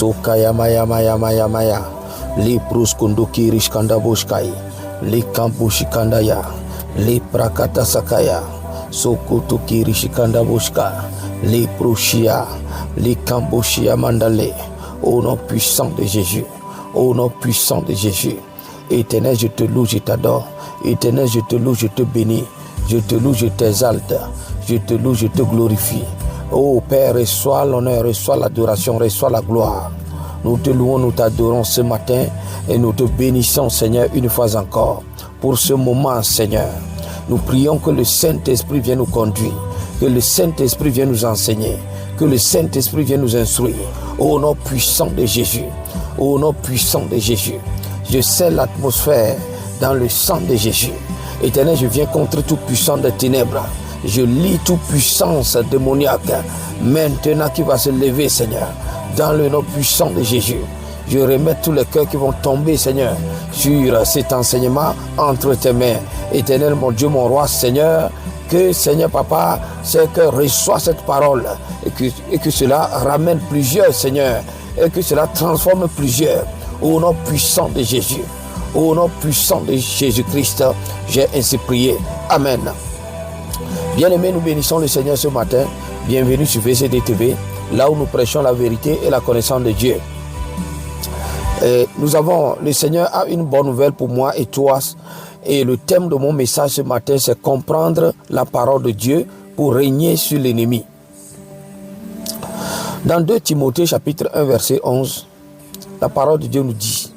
Sokaya maya maya maya maya. Li pruskunduki rishkandabushkai. Li kampushikandaya. Li prakata sakaya. Sokutuki rishikandabushka. Li prushia. Li kampushia mandale. Au nom puissant de Jésus. Au nom puissant de Jésus. Éternel, je te loue, je t'adore. Éternel, je te loue, je te bénis. Je te loue, je t'exalte. Je te loue, je te glorifie. Oh Père, reçois l'honneur, reçois l'adoration, reçois la gloire. Nous te louons, nous t'adorons ce matin et nous te bénissons, Seigneur, une fois encore. Pour ce moment, Seigneur, nous prions que le Saint-Esprit vienne nous conduire, que le Saint-Esprit vienne nous enseigner, que le Saint-Esprit vienne nous instruire. Au nom puissant de Jésus, au nom puissant de Jésus, je scelle l'atmosphère dans le sang de Jésus. Éternel, je viens contre tout puissant de ténèbres. Je lis toute puissance démoniaque maintenant qui va se lever, Seigneur, dans le nom puissant de Jésus. Je remets tous les cœurs qui vont tomber, Seigneur, sur cet enseignement entre tes mains. Éternel, mon Dieu, mon roi, Seigneur, que, Seigneur, Papa, ces cœurs reçoivent cette parole et que cela ramène plusieurs, Seigneur, et que cela transforme plusieurs. Au nom puissant de Jésus, au nom puissant de Jésus-Christ, j'ai ainsi prié. Amen. Bien-aimés, nous bénissons le Seigneur ce matin. Bienvenue sur VCD TV, là où nous prêchons la vérité et la connaissance de Dieu. Et le Seigneur a une bonne nouvelle pour moi et toi. Et le thème de mon message ce matin, c'est comprendre la parole de Dieu pour régner sur l'ennemi. Dans 2 Timothée chapitre 1 verset 11, la parole de Dieu nous dit: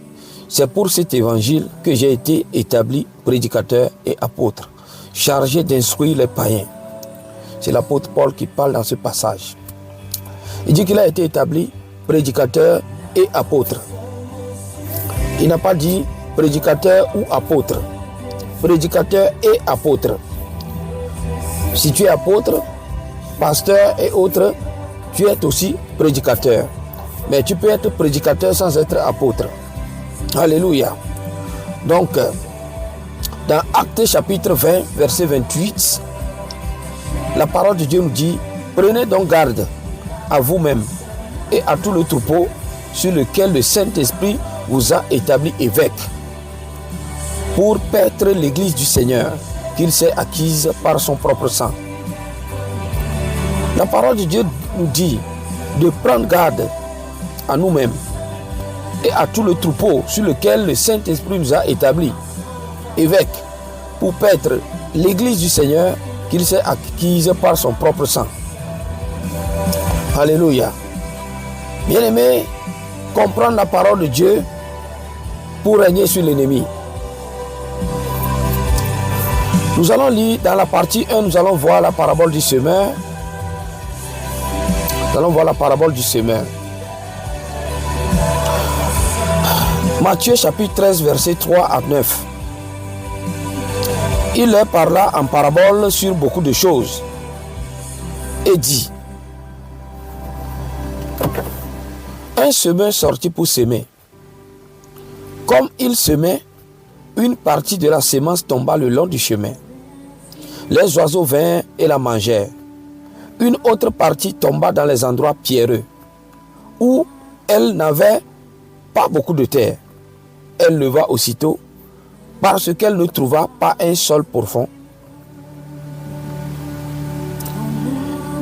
c'est pour cet évangile que j'ai été établi prédicateur et apôtre, chargé d'instruire les païens. C'est l'apôtre Paul qui parle dans ce passage. Il dit qu'il a été établi prédicateur et apôtre. Il n'a pas dit prédicateur ou apôtre. Prédicateur et apôtre. Si tu es apôtre, pasteur et autres, tu es aussi prédicateur. Mais tu peux être prédicateur sans être apôtre. Alléluia. Donc, dans Actes chapitre 20, verset 28, la parole de Dieu nous dit: prenez donc garde à vous-même et à tout le troupeau sur lequel le Saint-Esprit vous a établi évêque, pour paître l'église du Seigneur qu'il s'est acquise par son propre sang. La parole de Dieu nous dit de prendre garde à nous-mêmes et à tout le troupeau sur lequel le Saint-Esprit nous a établi évêque, pour paître l'église du Seigneur qu'il s'est acquise par son propre sang. Alléluia. Bien-aimés, comprendre la parole de Dieu pour régner sur l'ennemi. Nous allons lire dans la partie 1, nous allons voir la parabole du semeur. Nous allons voir la parabole du semeur. Matthieu chapitre 13, verset 3 à 9. Il leur parla en parabole sur beaucoup de choses et dit: un semeur sortit pour semer. Comme il semait, une partie de la semence tomba le long du chemin. Les oiseaux vinrent et la mangèrent. Une autre partie tomba dans les endroits pierreux, où elle n'avait pas beaucoup de terre. Elle leva aussitôt, parce qu'elle ne trouva pas un sol profond.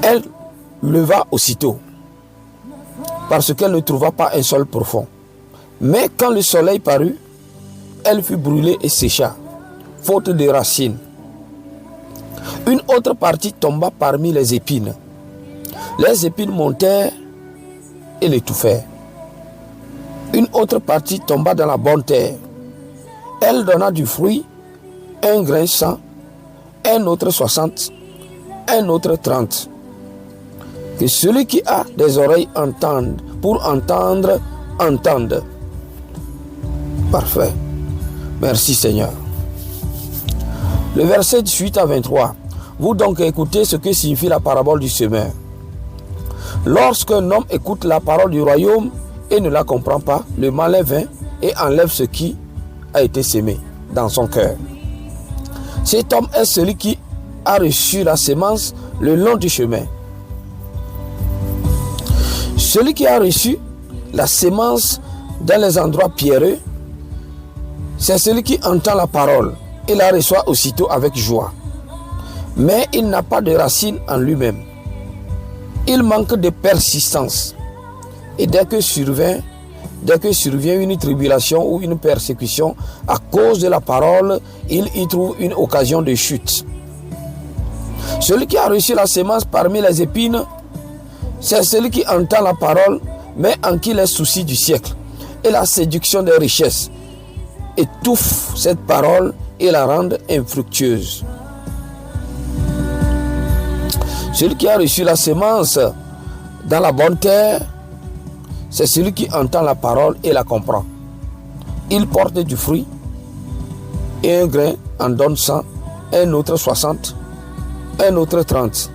Elle leva aussitôt, parce qu'elle ne trouva pas un sol profond. Mais quand le soleil parut, elle fut brûlée et sécha, faute de racines. Une autre partie tomba parmi les épines. Les épines montèrent et l'étouffèrent. Une autre partie tomba dans la bonne terre. Elle donna du fruit, un grain 100, un autre 60, un autre 30. Que celui qui a des oreilles entende, pour entendre, entende. Parfait. Merci Seigneur. Le verset 18 à 23. Vous donc écoutez ce que signifie la parabole du semeur. Lorsqu'un homme écoute la parole du royaume et ne la comprend pas, le malin vient et enlève ce qui a été semé dans son cœur. Cet homme est celui qui a reçu la semence le long du chemin. Celui qui a reçu la sémence dans les endroits pierreux, c'est celui qui entend la parole et la reçoit aussitôt avec joie. Mais il n'a pas de racine en lui-même. Il manque de persistance. Et dès que survient une tribulation ou une persécution à cause de la parole, il y trouve une occasion de chute. Celui qui a reçu la sémence parmi les épines, c'est celui qui entend la parole, mais en qui les soucis du siècle et la séduction des richesses étouffent cette parole et la rendent infructueuse. Celui qui a reçu la sémence dans la bonne terre, c'est celui qui entend la parole et la comprend. Il porte du fruit, et un grain en donne 100, un autre 60, un autre 30.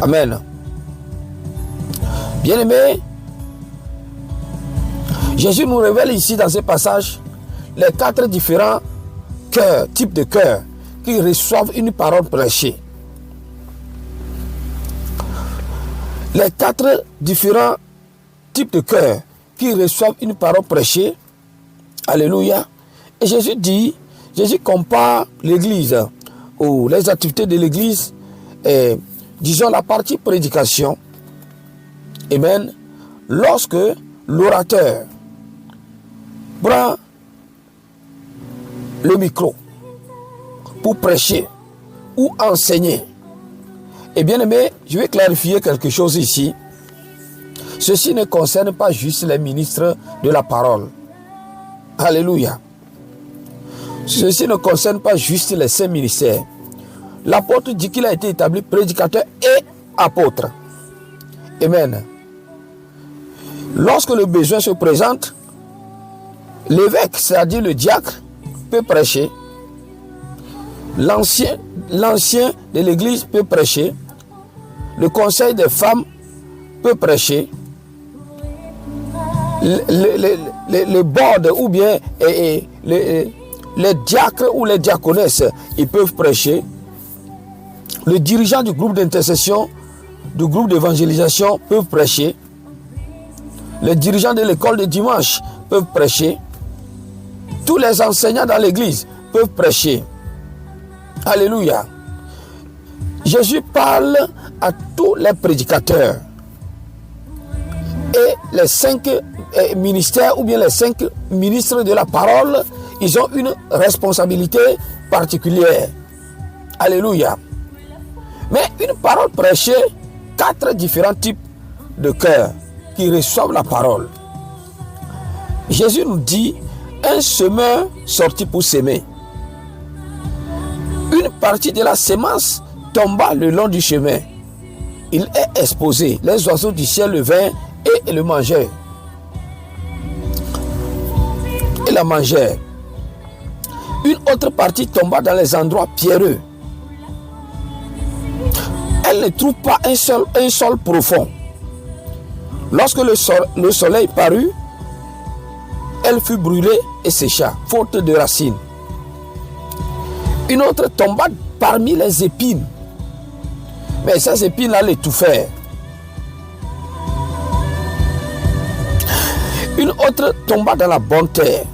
Amen. Bien-aimés, Jésus nous révèle ici dans ce passage les 4 différents types de cœurs qui reçoivent une parole prêchée. Les 4 différents types de cœurs qui reçoivent une parole prêchée. Alléluia. Et Jésus compare l'église ou les activités de l'église, disons la partie prédication. Amen. Lorsque l'orateur prend le micro pour prêcher ou enseigner. Et bien aimé, je vais clarifier quelque chose ici. Ceci ne concerne pas juste les ministres de la parole. Alléluia. Ceci ne concerne pas juste les 5 ministères. L'apôtre dit qu'il a été établi prédicateur et apôtre. Amen. Lorsque le besoin se présente, l'évêque, c'est-à-dire le diacre, peut prêcher. L'ancien de l'église peut prêcher. Le conseil des femmes peut prêcher. Les boards ou bien les diacres ou les diaconesses, ils peuvent prêcher. Le dirigeant du groupe d'intercession, du groupe d'évangélisation peuvent prêcher. Les dirigeants de l'école de dimanche peuvent prêcher. Tous les enseignants dans l'église peuvent prêcher. Alléluia. Jésus parle à tous les prédicateurs. Et les 5 ministères ou bien les 5 ministres de la parole, ils ont une responsabilité particulière. Alléluia. Mais une parole prêchée, 4 différents types de cœurs qui reçoivent la parole. Jésus nous dit, un semeur sorti pour s'aimer. Une partie de la sémence tomba le long du chemin. Il est exposé. Les oiseaux du ciel le vinrent et le mangèrent. Et la mangèrent. Une autre partie tomba dans les endroits pierreux. Elle ne trouve pas un sol profond. Lorsque le soleil parut, elle fut brûlée et sécha, faute de racines. Une autre tomba parmi les épines. Mais ces épines-là l'étouffèrent. Une autre tomba dans la bonne terre.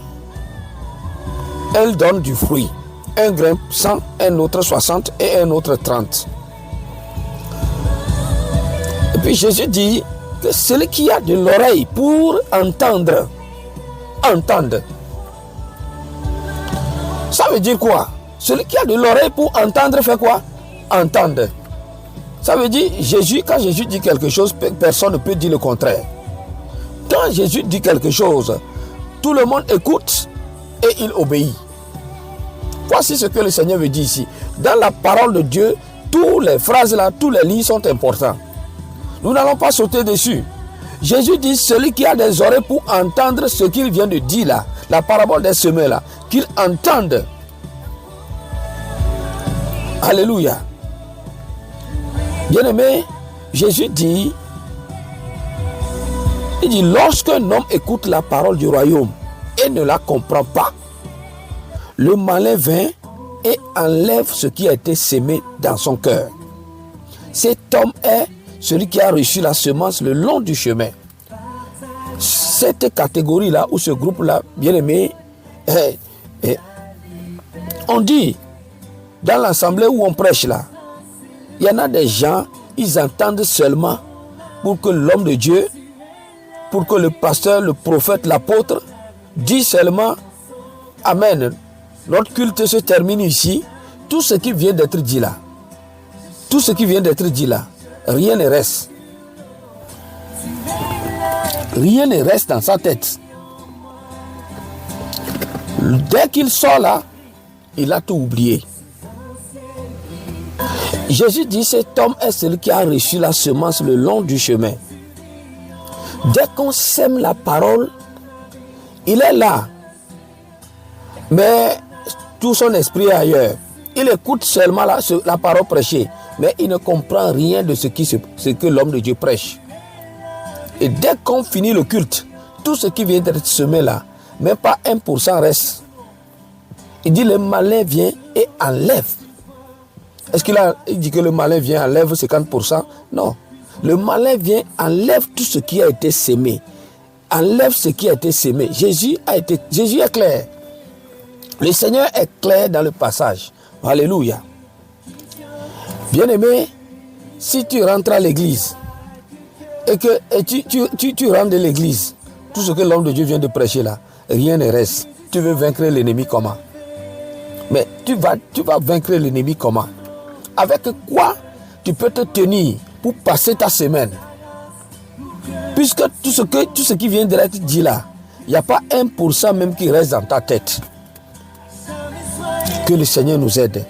Elle donne du fruit. Un grain 100, un autre 60 et un autre 30. Et puis Jésus dit que celui qui a de l'oreille pour entendre, entende. Ça veut dire quoi? Celui qui a de l'oreille pour entendre fait quoi? Entende. Ça veut dire, quand Jésus dit quelque chose, personne ne peut dire le contraire. Quand Jésus dit quelque chose, tout le monde écoute et il obéit. Voici ce que le Seigneur veut dire ici. Dans la parole de Dieu, toutes les phrases là, tous les lignes sont importants. Nous n'allons pas sauter dessus. Jésus dit, celui qui a des oreilles pour entendre ce qu'il vient de dire là, la parabole des semeurs là, qu'il entende. Alléluia. Bien-aimé, Jésus dit, il dit, lorsqu'un homme écoute la parole du royaume et ne la comprend pas, le malin vient et enlève ce qui a été sémé dans son cœur. Cet homme est celui qui a reçu la semence le long du chemin. Cette catégorie-là, ou ce groupe-là, bien aimé, on dit, dans l'assemblée où on prêche là, il y en a des gens, ils entendent seulement pour que l'homme de Dieu, pour que le pasteur, le prophète, l'apôtre, dise seulement Amen. Notre culte se termine ici. Tout ce qui vient d'être dit là, rien ne reste. Rien ne reste dans sa tête. Dès qu'il sort là, il a tout oublié. Jésus dit, cet homme est celui qui a reçu la semence le long du chemin. Dès qu'on sème la parole, il est là. Mais tout son esprit est ailleurs. Il écoute seulement la parole prêchée, mais il ne comprend rien de ce que l'homme de Dieu prêche. Et dès qu'on finit le culte, tout ce qui vient d'être semé là, même pas 1% reste. Il dit le malin vient et enlève. Est-ce qu'il dit que le malin vient et enlève 50%? Non. Le malin vient, enlève tout ce qui a été semé. Enlève ce qui a été semé. Jésus est clair. Le Seigneur est clair dans le passage. Alléluia. Bien-aimé, si tu rentres à l'église et que tu rentres de l'église, tout ce que l'homme de Dieu vient de prêcher là, rien ne reste. Tu veux vaincre l'ennemi comment? Mais tu vas vaincre l'ennemi comment? Avec quoi tu peux te tenir pour passer ta semaine? Puisque tout ce qui vient de être dit là, il n'y a pas 1% même qui reste dans ta tête. Que le Seigneur nous aide.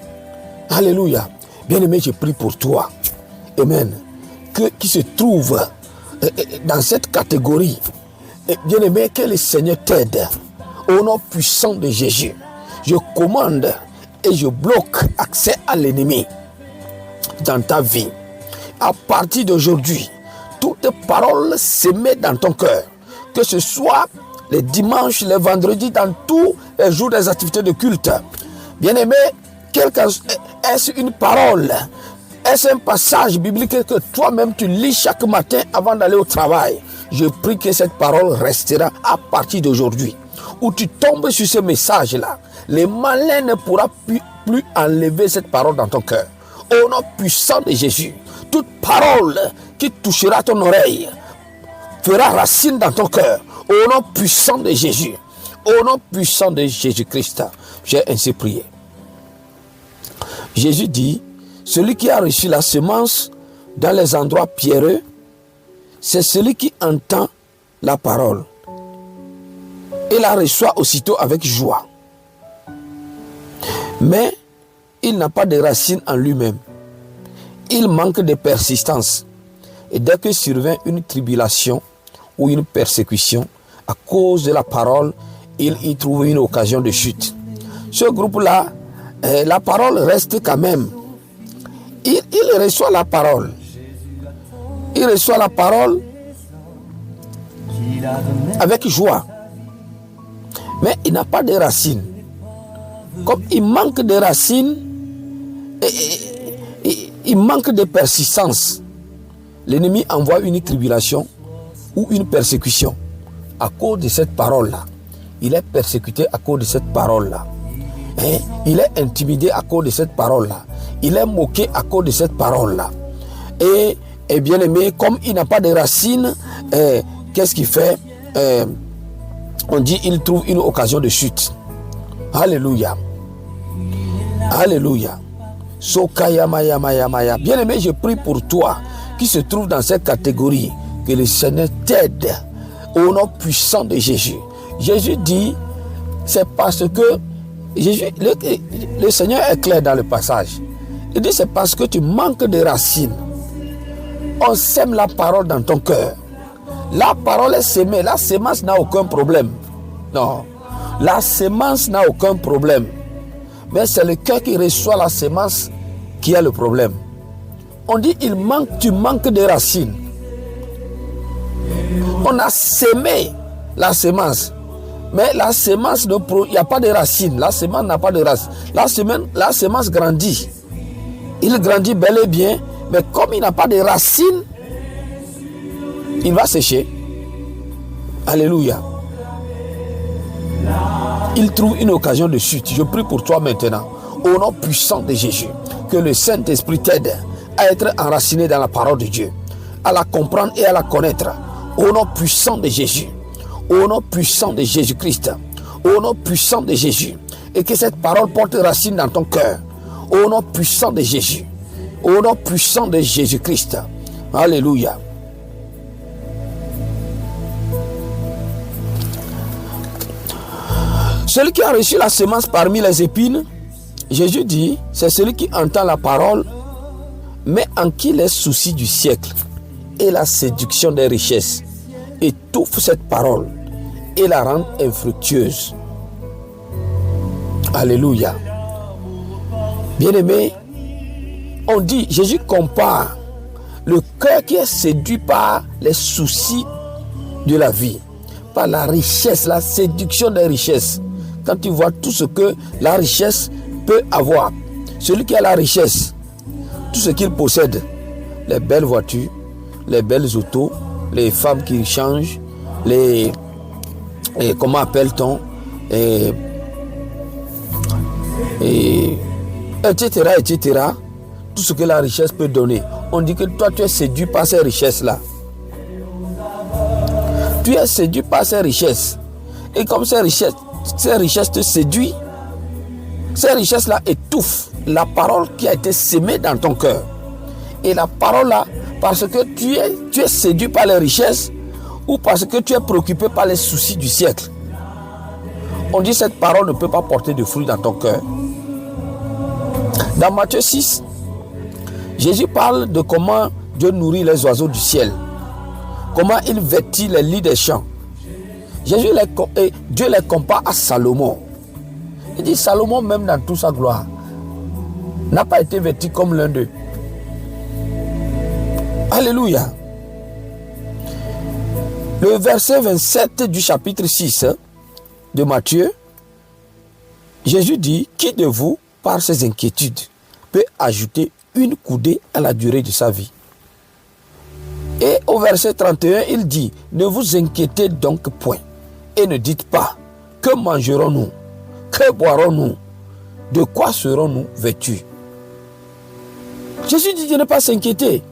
Alléluia. Bien-aimé, je prie pour toi. Amen. Qui se trouve dans cette catégorie. Bien-aimé, que le Seigneur t'aide. Au nom puissant de Jésus, je commande et je bloque accès à l'ennemi dans ta vie. À partir d'aujourd'hui, toutes paroles semées dans ton cœur, que ce soit les dimanches, les vendredis, dans tous les jours des activités de culte. Bien-aimé, est-ce une parole? Est-ce un passage biblique que toi-même tu lis chaque matin avant d'aller au travail? Je prie que cette parole restera à partir d'aujourd'hui. Où tu tombes sur ce message-là, les malins ne pourront plus enlever cette parole dans ton cœur. Au nom puissant de Jésus, toute parole qui touchera ton oreille fera racine dans ton cœur. Au nom puissant de Jésus, au nom puissant de Jésus-Christ, j'ai ainsi prié. Jésus dit, celui qui a reçu la semence dans les endroits pierreux, c'est celui qui entend la parole et la reçoit aussitôt avec joie. Mais il n'a pas de racine en lui-même. Il manque de persistance. Et dès que survient une tribulation ou une persécution, à cause de la parole, il y trouve une occasion de chute. Ce groupe-là, la parole reste quand même. Il reçoit la parole. Il reçoit la parole avec joie. Mais il n'a pas de racines. Comme il manque de racines, il manque de persistance. L'ennemi envoie une tribulation ou une persécution à cause de cette parole-là. Il est persécuté à cause de cette parole-là. Il est intimidé à cause de cette parole-là. Il est moqué à cause de cette parole-là. Et bien aimé, comme il n'a pas de racines, qu'est-ce qu'il fait? On dit il trouve une occasion de chute. Alléluia. Alléluia. Sokaya maya maya maya. Bien aimé, je prie pour toi qui se trouve dans cette catégorie. Que le Seigneur t'aide au nom puissant de Jésus. Jésus dit, c'est parce que le Seigneur est clair dans le passage. Il dit, c'est parce que tu manques de racines. On sème la parole dans ton cœur. La parole est sémée. La sémence n'a aucun problème. Non. La sémence n'a aucun problème. Mais c'est le cœur qui reçoit la sémence qui a le problème. On dit, tu manques de racines. On a sémé la sémence. Mais la sémence, il n'y a pas de racines. La sémence n'a pas de racines. La sémence grandit. Il grandit bel et bien. Mais comme il n'a pas de racines, il va sécher. Alléluia. Il trouve une occasion de chute. Je prie pour toi maintenant, au nom puissant de Jésus, que le Saint-Esprit t'aide à être enraciné dans la parole de Dieu, à la comprendre et à la connaître, au nom puissant de Jésus, au nom puissant de Jésus-Christ, au nom puissant de Jésus, et que cette parole porte racine dans ton cœur, au nom puissant de Jésus, au nom puissant de Jésus-Christ. Alléluia. Celui qui a reçu la semence parmi les épines, Jésus dit, c'est celui qui entend la parole, mais en qui les soucis du siècle et la séduction des richesses étouffent cette parole et la rendent infructueuse. Alléluia. Bien-aimé, on dit, Jésus compare le cœur qui est séduit par les soucis de la vie, par la richesse, la séduction des richesses. Quand tu vois tout ce que la richesse peut avoir, celui qui a la richesse, tout ce qu'il possède, les belles voitures, les belles autos, les femmes qui changent, comment appelle-t-on, etc., etc., tout ce que la richesse peut donner. On dit que toi, tu es séduit par ces richesses-là. Tu es séduit par ces richesses. Et comme ces richesses te séduisent, ces richesses-là étouffent la parole qui a été sémée dans ton cœur. Et la parole-là, parce que tu es séduit par les richesses ou parce que tu es préoccupé par les soucis du siècle, on dit que cette parole ne peut pas porter de fruits dans ton cœur. Dans Matthieu 6, Jésus parle de comment Dieu nourrit les oiseaux du ciel, comment il vêtit les lits des champs. Dieu les compare à Salomon. Il dit Salomon, même dans toute sa gloire, n'a pas été vêtu comme l'un d'eux. Alléluia. Le verset 27 du chapitre 6 de Matthieu, Jésus dit, qui de vous, par ses inquiétudes, peut ajouter une coudée à la durée de sa vie? Et au verset 31, il dit, ne vous inquiétez donc point, et ne dites pas, que mangerons-nous? Que boirons-nous? De quoi serons-nous vêtus? Jésus dit de ne pas s'inquiéter.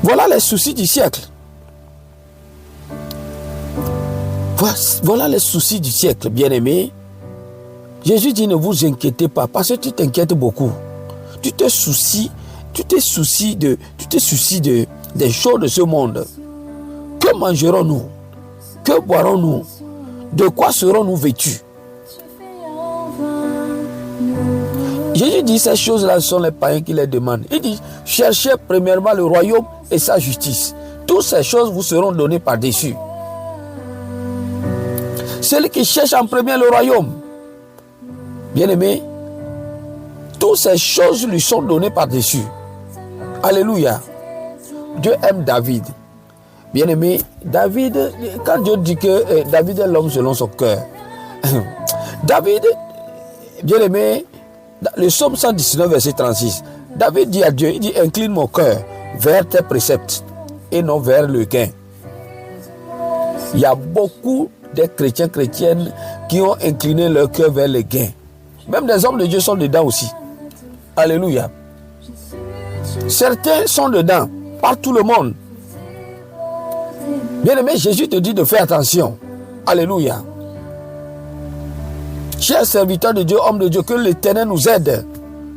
Voilà les soucis du siècle. Voilà les soucis du siècle, bien-aimés. Jésus dit ne vous inquiétez pas, parce que tu t'inquiètes beaucoup. Tu te soucies des choses de ce monde. Que mangerons-nous? Que boirons-nous? De quoi serons-nous vêtus? Jésus dit ces choses-là sont les païens qui les demandent. Il dit, cherchez premièrement le royaume et sa justice. Toutes ces choses vous seront données par-dessus. Celui qui cherche en premier le royaume, bien-aimé, toutes ces choses lui sont données par-dessus. Alléluia. Dieu aime David. Bien-aimé, David, quand Dieu dit que David est l'homme selon son cœur, David, bien-aimé, le psaume 119, verset 36, David dit à Dieu, il dit, incline mon cœur vers tes préceptes et non vers le gain. Il y a beaucoup de chrétiennes qui ont incliné leur cœur vers le gain. Même des hommes de Dieu sont dedans aussi. Alléluia. Certains sont dedans, par tout le monde. Bien-aimé, Jésus te dit de faire attention. Alléluia. Chers serviteurs de Dieu, hommes de Dieu, que l'Éternel nous aide.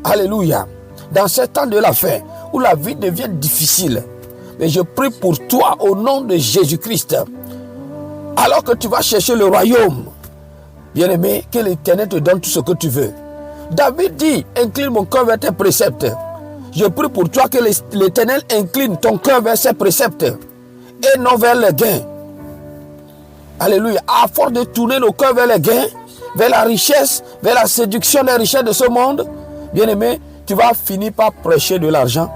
Alléluia. Dans ce temps de la fin, où la vie devient difficile, mais je prie pour toi au nom de Jésus-Christ. Alors que tu vas chercher le royaume, bien-aimé, que l'Éternel te donne tout ce que tu veux. David dit, incline mon cœur vers tes préceptes. Je prie pour toi que l'Éternel incline ton cœur vers ses préceptes et non vers les gains. Alléluia. À force de tourner nos cœurs vers les gains, vers la richesse, vers la séduction des richesses de ce monde, bien-aimé, tu vas finir par prêcher de l'argent,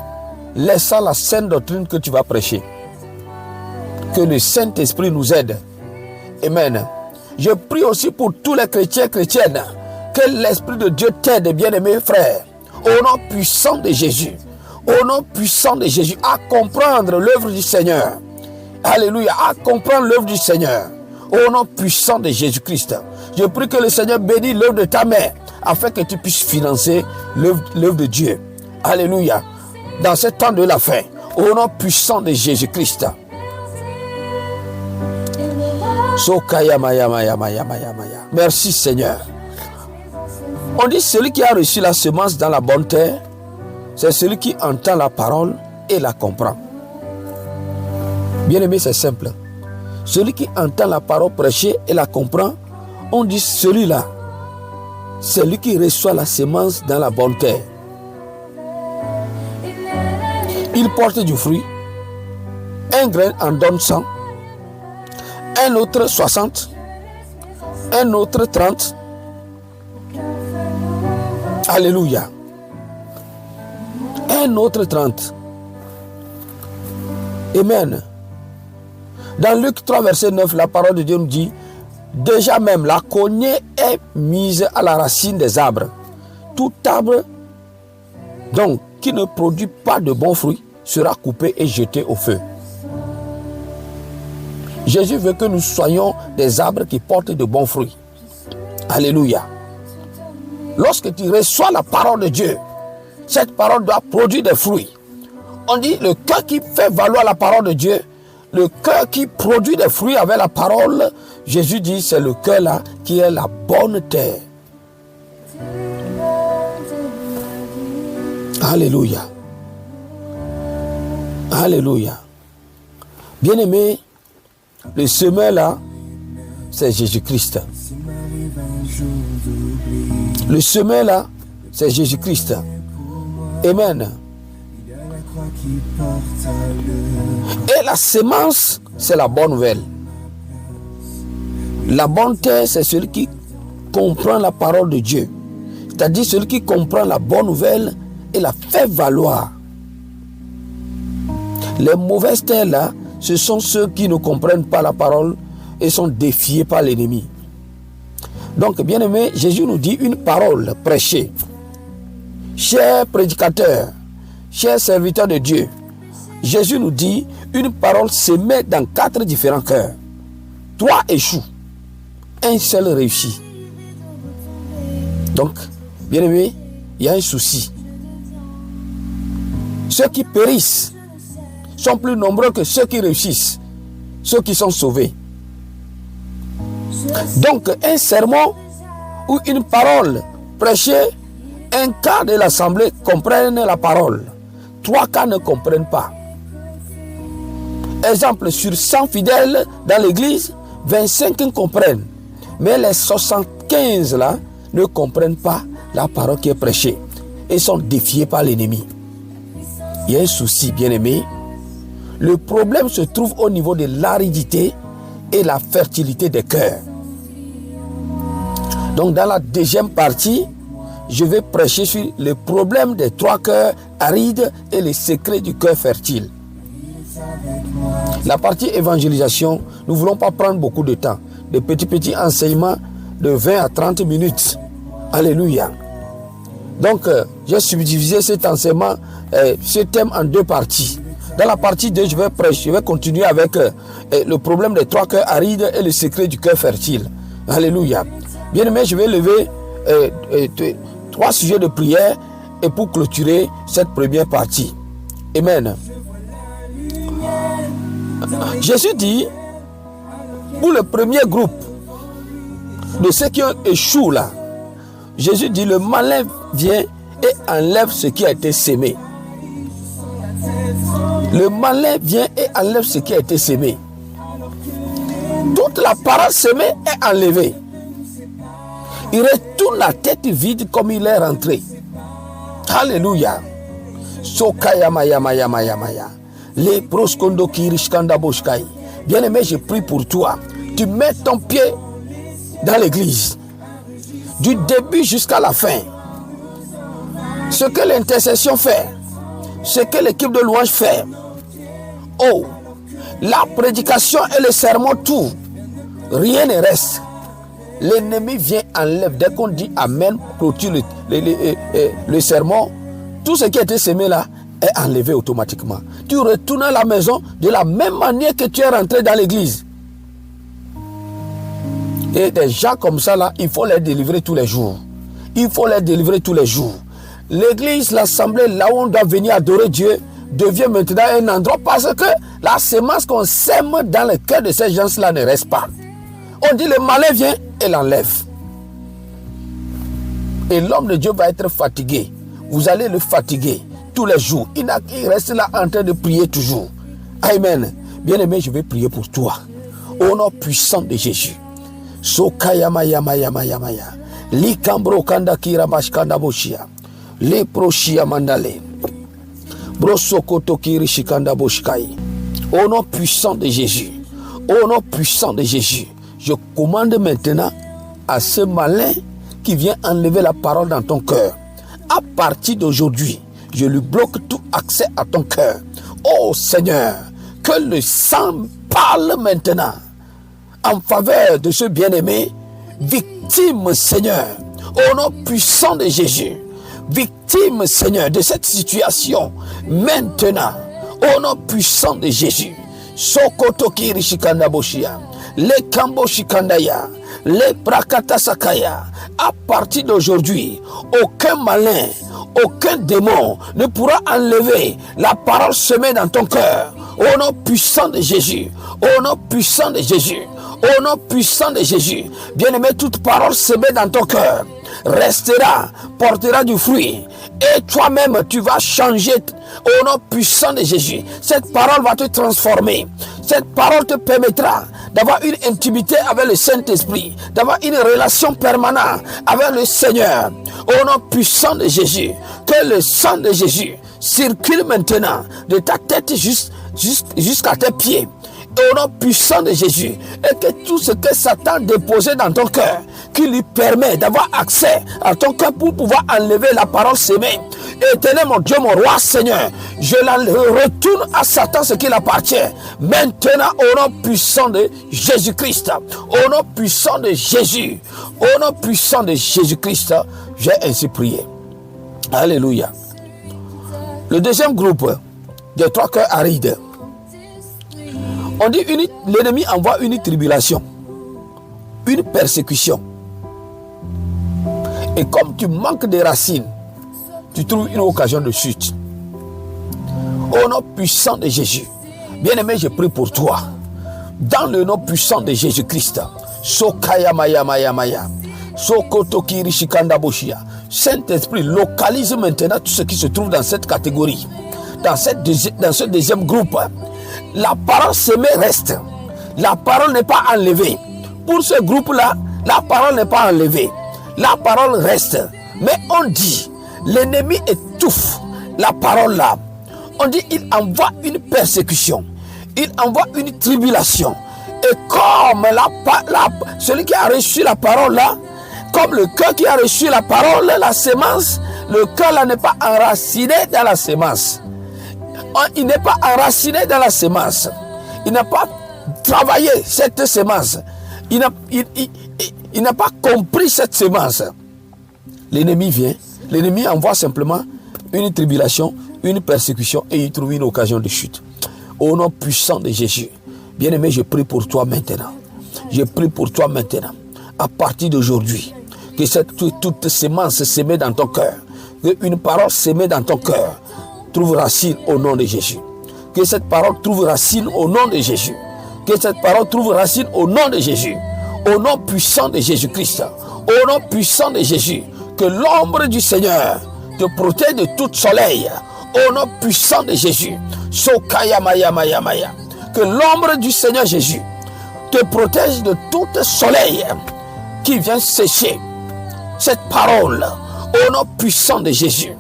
laissant la saine doctrine que tu vas prêcher. Que le Saint-Esprit nous aide. Amen. Je prie aussi pour tous les chrétiens et chrétiennes, que l'Esprit de Dieu t'aide, bien-aimés frères, au nom puissant de Jésus, Au nom puissant de Jésus, à comprendre l'œuvre du Seigneur. Alléluia, à comprendre l'œuvre du Seigneur. Au nom puissant de Jésus-Christ. Je prie que le Seigneur bénisse l'œuvre de ta main afin que tu puisses financer l'œuvre de Dieu. Alléluia. Dans ce temps de la fin, au nom puissant de Jésus-Christ. Merci Seigneur. On dit celui qui a reçu la semence dans la bonne terre, c'est celui qui entend la parole et la comprend. Bien aimé, c'est simple. Celui qui entend la parole prêchée et la comprend, on dit celui-là, c'est lui qui reçoit la semence dans la bonne terre. Il porte du fruit. Un grain en donne 100, un autre 60, un autre 30. Alléluia. Un autre 30. Amen. Dans Luc 3, verset 9, la parole de Dieu nous dit: déjà même la cognée est mise à la racine des arbres. Tout arbre donc qui ne produit pas de bons fruits sera coupé et jeté au feu. Jésus veut que nous soyons des arbres qui portent de bons fruits. Alléluia. Lorsque tu reçois la parole de Dieu, cette parole doit produire des fruits. On dit le cœur qui fait valoir la parole de Dieu, le cœur qui produit des fruits avec la parole, Jésus dit c'est le cœur là qui est la bonne terre. Alléluia. Alléluia. Bien-aimé, le semeur là, c'est Jésus-Christ. Le semeur là, c'est Jésus-Christ. Amen. Et la semence, c'est la bonne nouvelle. La bonne terre, c'est celui qui comprend la parole de Dieu. C'est-à-dire celui qui comprend la bonne nouvelle et la fait valoir. Les mauvaises terres là, ce sont ceux qui ne comprennent pas la parole et sont défiés par l'ennemi. Donc, bien aimé, Jésus nous dit une parole prêchée. Chers prédicateurs, chers serviteurs de Dieu, Jésus nous dit une parole semée dans 4 différents cœurs. 3 échouent, un seul réussit. Donc, bien aimé, il y a un souci. Ceux qui périssent sont plus nombreux que ceux qui réussissent, ceux qui sont sauvés. Donc, un sermon ou une parole prêchée, un quart de l'assemblée comprennent la parole. 3 quarts ne comprennent pas. Exemple, sur 100 fidèles dans l'église, 25 comprennent. Mais les 75 là ne comprennent pas la parole qui est prêchée et sont défiés par l'ennemi. Il y a un souci, bien aimé. Le problème se trouve au niveau de l'aridité et la fertilité des cœurs. Donc dans la deuxième partie, je vais prêcher sur le problème des 3 cœurs arides et les secrets du cœur fertile. La partie évangélisation, nous ne voulons pas prendre beaucoup de temps. Des petits enseignements de 20 à 30 minutes. Alléluia. Donc, j'ai subdivisé cet enseignement, ce thème en 2 parties. Dans la partie 2, je vais prêcher, je vais continuer avec le problème des 3 cœurs arides et le secret du cœur fertile. Alléluia. Bien aimé, je vais lever 3 sujets de prière et pour clôturer cette première partie. Amen. Jésus dit, pour le premier groupe de ceux qui ont échoué là, Jésus dit, le malin vient et enlève ce qui a été semé. Le malin vient et enlève ce qui a été semé. Toute la parole semée est enlevée. Il retourne la tête vide comme il est rentré. Alléluia. Bien aimé, je prie pour toi. Tu mets ton pied dans l'église. Du début jusqu'à la fin. Ce que l'intercession fait. Ce que l'équipe de louange fait. Oh, la prédication et le sermon, tout. Rien ne reste. L'ennemi vient enlève. Dès qu'on dit Amen, clôture le sermon, tout ce qui a été semé là est enlevé automatiquement. Tu retournes à la maison de la même manière que tu es rentré dans l'église. Et des gens comme ça, là, il faut les délivrer tous les jours. Il faut les délivrer tous les jours. L'église, l'assemblée, là où on doit venir adorer Dieu, devient maintenant un endroit parce que la semence qu'on sème dans le cœur de ces gens-là ne reste pas. On dit le malin vient et l'enlève. Et l'homme de Dieu va être fatigué. Vous allez le fatiguer tous les jours. Il reste là en train de prier toujours. Amen. Bien-aimé, je vais prier pour toi. Au nom puissant de Jésus. Sokaya maya maya maya maya. Likambro kanda kira bashkanda boshia. Le proshia mandale. Brosokoto kiri shikanda boshkai. Au nom puissant de Jésus. Au nom puissant de Jésus. Je commande maintenant à ce malin qui vient enlever la parole dans ton cœur. À partir d'aujourd'hui, je lui bloque tout accès à ton cœur. Oh Seigneur, que le sang parle maintenant en faveur de ce bien-aimé, victime Seigneur, au nom puissant de Jésus, victime Seigneur de cette situation, maintenant, au nom puissant de Jésus, Sokoto Kiri Shikanda Boshia, le Kambo Shikandaya, le Prakata Sakaya, à partir d'aujourd'hui, aucun malin, aucun démon ne pourra enlever la parole semée dans ton cœur, au nom puissant de Jésus, au nom puissant de Jésus. Au nom puissant de Jésus, bien-aimé, toute parole semée dans ton cœur restera, portera du fruit. Et toi-même, tu vas changer au nom puissant de Jésus. Cette parole va te transformer. Cette parole te permettra d'avoir une intimité avec le Saint-Esprit, d'avoir une relation permanente avec le Seigneur. Au nom puissant de Jésus, que le sang de Jésus circule maintenant de ta tête jusqu'à tes pieds. Au nom puissant de Jésus, et que tout ce que Satan a déposé dans ton cœur, qui lui permet d'avoir accès à ton cœur pour pouvoir enlever la parole semée. Éternel mon Dieu, mon roi Seigneur, je la retourne à Satan ce qu'il appartient. Maintenant, au nom puissant de Jésus-Christ, au nom puissant de Jésus, au nom puissant de Jésus-Christ, j'ai ainsi prié. Alléluia. Le deuxième groupe des trois cœurs arides. On dit l'ennemi envoie une tribulation, une persécution. Et comme tu manques de racines, tu trouves une occasion de chute. Au nom puissant de Jésus, bien-aimé, je prie pour toi. Dans le nom puissant de Jésus-Christ, Sokaya Maya Maya Maya, Sokoto Kiri Shikanda Boshia. Saint-Esprit, localise maintenant tout ce qui se trouve dans cette catégorie, dans ce deuxième groupe. La parole semée reste. La parole n'est pas enlevée. Pour ce groupe-là, la parole n'est pas enlevée. La parole reste. Mais on dit, l'ennemi étouffe la parole là. On dit, il envoie une persécution. Il envoie une tribulation. Et comme celui qui a reçu la parole là, comme le cœur qui a reçu la parole, la sémence, le cœur là n'est pas enraciné dans la sémence. Il n'est pas enraciné dans la sémence. Il n'a pas travaillé cette sémence. Il n'a pas compris cette sémence. L'ennemi vient. L'ennemi envoie simplement une tribulation, une persécution et il trouve une occasion de chute. Au nom puissant de Jésus, bien-aimé, je prie pour toi maintenant. Je prie pour toi maintenant. À partir d'aujourd'hui, que toute sémence sémée dans ton cœur, qu'une parole sémée dans ton cœur, trouve racine au nom de Jésus. Que cette parole trouve racine au nom de Jésus. Que cette parole trouve racine au nom de Jésus. Au nom puissant de Jésus-Christ. Au nom puissant de Jésus. Que l'ombre du Seigneur te protège de tout soleil. Au nom puissant de Jésus. Sokaya Maya Maya Maya. Que l'ombre du Seigneur Jésus te protège de tout soleil qui vient sécher cette parole. Au nom puissant de Jésus.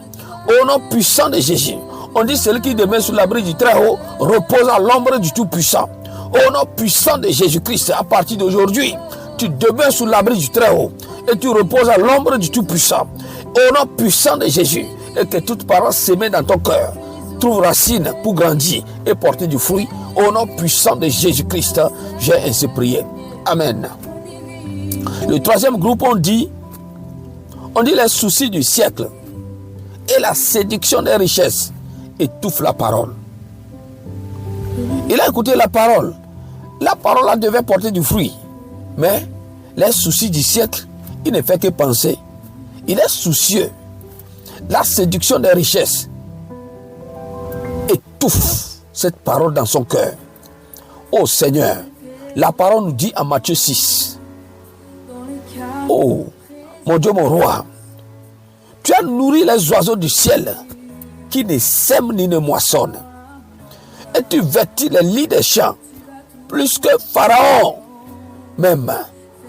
Au nom puissant de Jésus, on dit celui qui demeure sous l'abri du Très-Haut repose à l'ombre du Tout-Puissant. Au nom puissant de Jésus-Christ, à partir d'aujourd'hui, tu demeures sous l'abri du Très-Haut et tu reposes à l'ombre du Tout-Puissant. Au nom puissant de Jésus, et que toute parole sémée dans ton cœur trouve racine pour grandir et porter du fruit. Au nom puissant de Jésus-Christ, j'ai ainsi prié. Amen. Le troisième groupe, on dit les soucis du siècle et la séduction des richesses étouffe la parole. Il a écouté la parole. La parole là devait porter du fruit. Mais les soucis du siècle, il ne fait que penser. Il est soucieux. La séduction des richesses étouffe cette parole dans son cœur. Oh Seigneur, la parole nous dit en Matthieu 6. Oh, mon Dieu, mon roi, tu as nourri les oiseaux du ciel qui ne sèment ni ne moissonnent. Et tu vêtis les lits des champs plus que Pharaon même.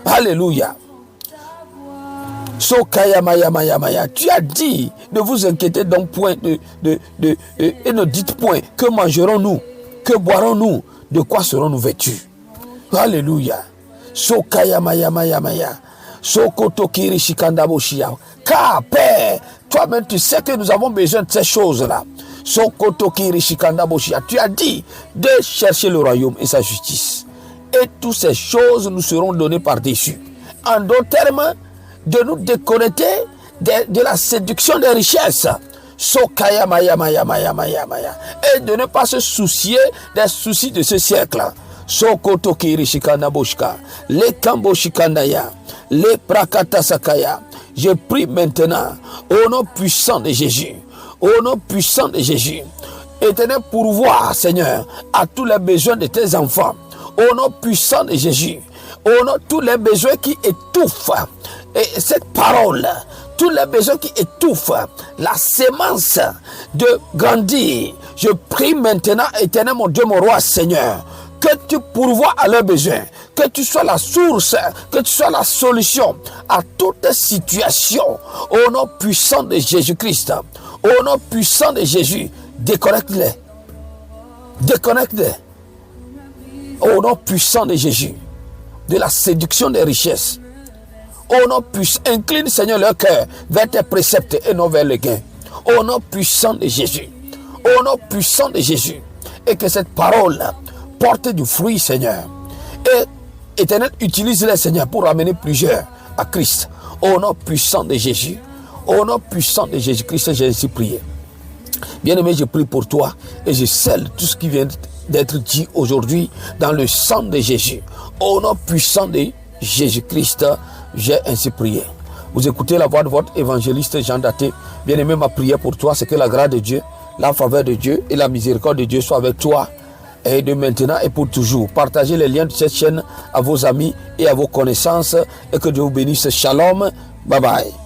Alléluia. Sokaya maya maya maya. Tu as dit, ne vous inquiétez donc point et ne dites point que mangerons-nous, que boirons-nous, de quoi serons-nous vêtus. Alléluia. Sokaya maya maya maya. Sokotokiri shikandaboshia. Car Père, toi-même tu sais que nous avons besoin de ces choses-là. Sokotokiri shikandaboshia. Tu as dit de chercher le royaume et sa justice. Et toutes ces choses nous seront données par-dessus. En d'autres termes, de nous déconnecter de la séduction des richesses. Sokaya maya maya maya maya maya. Et de ne pas se soucier des soucis de ce siècle. Sokotokiri shikandaboshka. Les kamboshikandaya. Les prakatasakaya. Je prie maintenant au nom puissant de Jésus. Au nom puissant de Jésus. Éternel pourvoir, Seigneur, à tous les besoins de tes enfants. Au nom puissant de Jésus. Au nom de tous les besoins qui étouffent. Et cette parole, tous les besoins qui étouffent la sémence de grandir. Je prie maintenant, éternel mon Dieu, mon roi, Seigneur, que tu pourvoies à leurs besoins, que tu sois la source, que tu sois la solution à toute situation. Au nom puissant de Jésus-Christ, au nom puissant de Jésus, déconnecte-les. Déconnecte-les. Au nom puissant de Jésus, de la séduction des richesses. Au nom puissant, incline Seigneur leur cœur vers tes préceptes et non vers le gain. Au nom puissant de Jésus. Au nom puissant de Jésus. Et que cette parole porte du fruit, Seigneur. Et Éternel, utilise-les, Seigneur, pour amener plusieurs à Christ. Au nom puissant de Jésus. Au nom puissant de Jésus-Christ, j'ai ainsi prié. Bien-aimé, je prie pour toi et je scelle tout ce qui vient d'être dit aujourd'hui dans le sang de Jésus. Au nom puissant de Jésus-Christ, j'ai ainsi prié. Vous écoutez la voix de votre évangéliste Jean Daté. Bien-aimé, ma prière pour toi, c'est que la grâce de Dieu, la faveur de Dieu et la miséricorde de Dieu soient avec toi et de maintenant et pour toujours. Partagez les liens de cette chaîne à vos amis et à vos connaissances et que Dieu vous bénisse. Shalom. Bye bye.